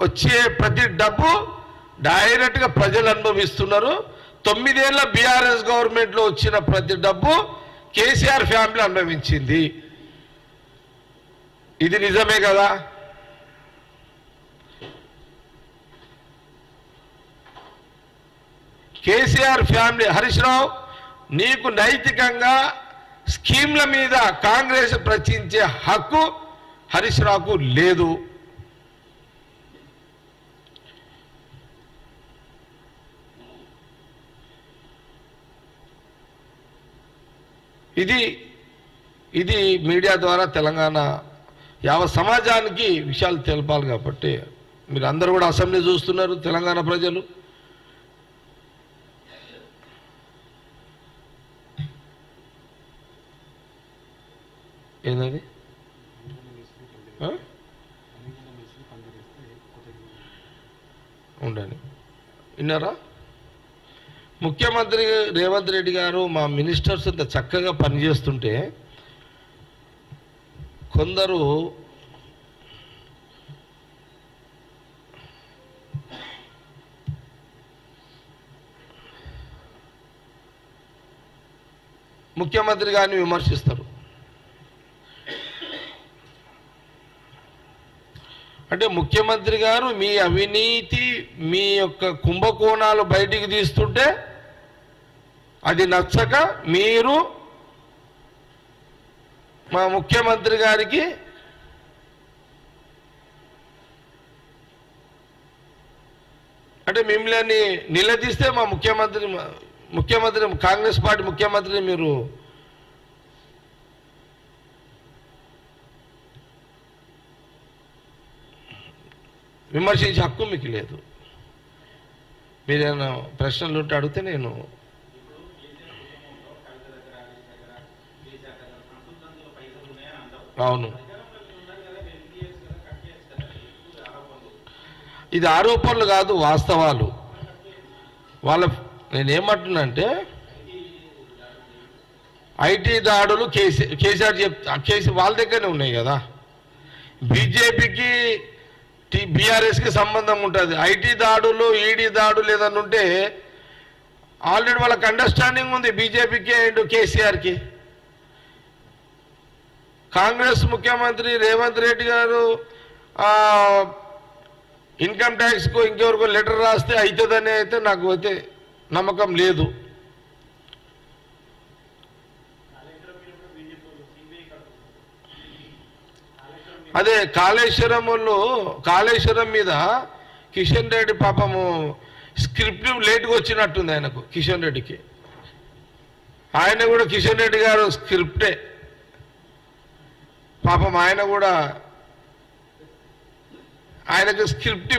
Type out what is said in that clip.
వచ్చే ప్రతి డబ్బు డైరెక్ట్గా ప్రజలు అనుభవిస్తున్నారు. 9 ఏళ్ల బీఆర్ఎస్ గవర్నమెంట్లో వచ్చిన ప్రతి డబ్బు కేసీఆర్ ఫ్యామిలీ అనుభవించింది. ఇది నిజమే కదా? కేసీఆర్ ఫ్యామిలీ. హరీష్ రావు, నీకు నైతికంగా స్కీమ్ల మీద కాంగ్రెస్ ప్రశ్నించే హక్కు హరీష్ రావుకు లేదు. ఇది మీడియా ద్వారా తెలంగాణ యావత్ సమాజానికి విషయాలు తెలపాలి కాబట్టి మీరు అందరూ కూడా అసెంబ్లీ చూస్తున్నారు. తెలంగాణ ప్రజలు ఏంటది ఉండండి విన్నారా? ముఖ్యమంత్రి రేవంత్ రెడ్డి గారు మా మినిస్టర్స్ ఇంత చక్కగా పనిచేస్తుంటే కొందరు ముఖ్యమంత్రి గారిని విమర్శిస్తారు. అంటే ముఖ్యమంత్రి గారు మీ అవినీతి, మీ యొక్క కుంభకోణాలు బయటికి తీస్తుంటే అది నచ్చక మీరు మా ముఖ్యమంత్రి గారికి అంటే మిమ్మల్ని నిలదీస్తే మా ముఖ్యమంత్రి కాంగ్రెస్ పార్టీ ముఖ్యమంత్రిని మీరు విమర్శించే హక్కు మీకు లేదు. మీరేమైనా ప్రశ్నలు ఉంటే అడిగితే నేను అవును. ఇది ఆరోపణలు కాదు, వాస్తవాలు. నేనేమంటున్నానంటే ఐటీ దాడులు కేసీఆర్ కేసీ వాళ్ళ దగ్గరనే ఉన్నాయి కదా. బీజేపీకి బీఆర్ఎస్కి సంబంధం ఉంటుంది. ఐటీ దాడులు, ఈడీ దాడులు ఏదన్నా ఉంటే ఆల్రెడీ వాళ్ళకి అండర్స్టాండింగ్ ఉంది బీజేపీకి అండ్ కేసీఆర్కి. కాంగ్రెస్ ముఖ్యమంత్రి రేవంత్ రెడ్డి గారు ఇన్కమ్ ట్యాక్స్కు ఇంకెవరికో లెటర్ రాస్తే అవుతుందని అయితే నాకు అయితే నమ్మకం లేదు. అదే కాళేశ్వరం మీద కిషన్ రెడ్డి పాపము స్క్రిప్ట్ లేట్గా వచ్చినట్టుంది ఆయనకు. కిషన్ రెడ్డికి ఆయన కూడా కిషన్ రెడ్డి గారు స్క్రిప్టే పాపం. ఆయన కూడా ఆయనకు స్క్రిప్ట్